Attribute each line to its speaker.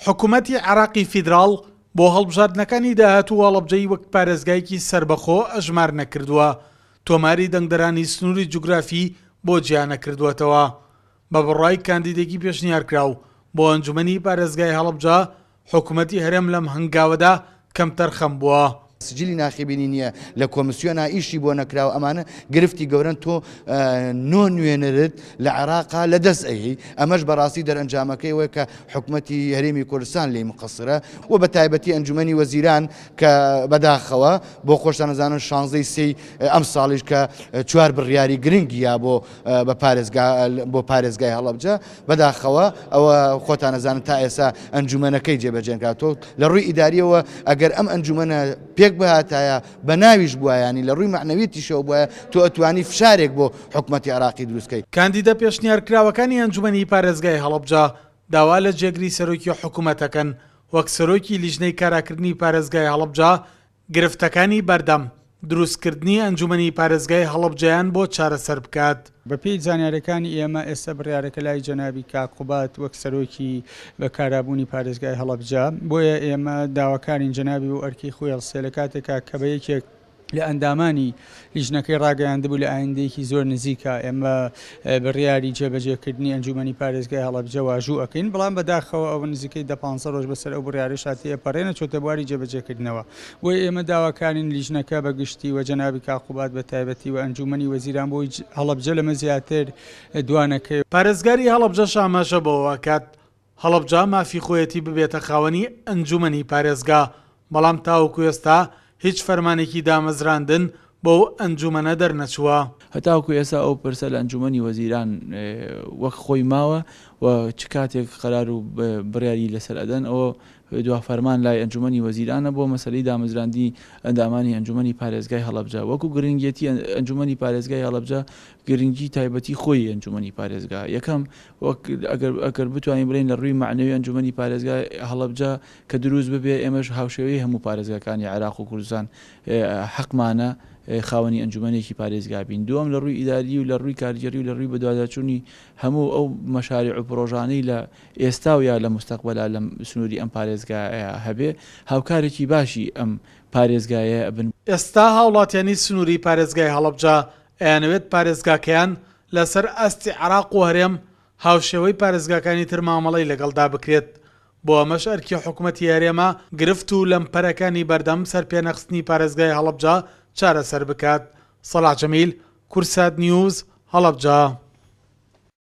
Speaker 1: حکوومەتی عراقی فیدراڵ بۆ هەڵبژاردنەکانی داهاتوو هەڵەبجەی وەک پارێزگایەکی سربەخۆ ئەژمار نەکردووە، تۆماری دەنگدەرانی سنووری جوگرافی بۆ جیا نەکردووەتەوە. بە بڕای کاندیدێکی پێشنیارکراو بۆ ئەنجومەنی پارێزگای هەڵەبجە، حکوومەتی هەرێم لەم هەنگاوەدا کەم تەرخەم بووە.
Speaker 2: سجلی ناخێبینی نییە لە کۆمسیۆنا ئیشی بۆ نەکراوە، ئەمانە گرفتی گەورن تۆ نۆ نوێنەرت لە عێراقا لە دەست ئەهی. ئەمەش بەڕاستی دەرئەنجامەکەی وە کە حکوومەتی هەرێمی کوردستان لێی مقەسرە و بە تایبەتی ئەنجومەنی وەزیران کە بەداخەوە بۆ خۆشتان نەزانن 16 سێی ئەم ساڵیش کە 4 بڕیاری گرنگیە بۆ پارێزگای هەڵەبجە بەداخەوە ئەوە خۆتان نەزانن تا ئێستا ئەنجومەنەکەی جێبەجێنکاتەوە لە ڕووی ئیداریەوە ئەگەر ئەم ئەنجومەنە پێک بهاتایە بە ناویش بووە، ینی لە ڕووی معنەویەتیشەوە بووە تۆ ئەتوانی فشارێک بۆ حکوومەتی عراقی دروستکەی.
Speaker 1: کاندیدە پێشنیارکراوەکانی ئەنجومەنی پارێزگای هەڵەبجە داوا لە جێگری سەرۆکی حکوومەتەکەن وەک سەرۆکی لیژنەی کاراکردنی پارێزگای هەڵەبجە گرفتەکانی بەردەم دروستکردنی ئەنجومەنی پارێزگای هەڵەبجەیان بۆ چارەسەر بکات.
Speaker 3: بەپێی زانیاریەکانی ئێمە ئێستا بڕیارەکە لای جەنابی کاقوبات وەک سەرۆکی بەکارابوونی پارێزگای هەڵەبجە، بۆیە ئێمە داواکارین جەنابی و ئەرکی خۆی هەڵسێ لە کاتێکا کە بە یەکێک لە ئەندامانی لیژنەکەی ڕاگەیاندبوو لە ئایندەیەکی زۆر نزیکە ئێمە بڕیاری جێبەجێکردنی ئەنجومەنی پارێزگای هەڵەبجە واژوو ئەکەین، بەڵام بەداخەوە ئەوە نزیکەی 15 ڕۆژ بەسەر ئەو بڕیارەی شاتی ئەپەڕێنە چۆتە بواری جێبەجێکردنەوە. بۆی ئێمە داواکارین لیژنەکە بەگشتی و جەنابی کاقوبات بە تایبەتی و ئەنجومەنی وەزیران بۆی هەڵەبجە لەمە زیاتر دوانەکەی.
Speaker 1: پارێزگاری هەڵەبجە شاماشە بەوە کات هەڵەبجە مافی خۆیەتی ببێتە خاوەنی ئەنجومەنی پارێزگا، بەڵام تاوەکو ئێستا هیچ فەرمانێکی دامەزراندن بۆ ئەنجومەنە دەرنەچووە.
Speaker 4: هەتاوکو ئێستا ئەو پرسە لە ئەنجومەنی وەزیران وەک خۆی ماوە و چ کاتێک قەرار و بڕیاری لەسەر ئەدەن ئەوە دوا فەرمان لای ئەنجومەنی وەزیرانە بۆ مەسەلەی دامەزراندی ئەندامانی ئەنجومەنی پارێزگای هەڵەبجە. وەکو گرنگیەتی ئەنجومەنی پارێزگای هەڵەبجە گرنگی تایبەتی خۆی ئەنجومەنی پارێزگا یەکەم ئەگەر بتوانین بڵێن لە ڕووی معنەوی ئەنجومەنی پارێزگای هەڵەبجە کە دروست ببێ، ئێمەش هاوشێوەی هەموو پارێزگاکانی عێراق و کوردستان حەقمانە خاوەنی ئەنجومەنێکی پارێزگا بین. دووەم لە ڕووی ئیداری و لە ڕووی کارگەری و لە ڕووی بەدواداچوونی هەموو ئەو مەشاریع و پرۆژانەی لە ئێستا و یا لە مستەقبەلا لە سنووری ئەم پارێزگایە هەبێ، هاوکارێکی باشی ئەم پارێزگایە بن.
Speaker 1: ئێستا هاوڵاتیانی سنووری پارێزگای هەڵەبجە ئەیانەوێت پارێزگاکەیان لەسەر ئەستی عێراق و هەرێم هاوشێوەی پارێزگاکانی تر مامەڵەی لەگەڵدا بکرێت. بۆ ئەمەش ئەرکی حکوومەتی هەرێمە گرفت و لەمپەرەکانی بەردەم سەر پێنەخستنی پارێزگای هەڵەبجە چارەسەر بکات. سەلاح جەمیل، کورسات نیوز، هەڵەبجە.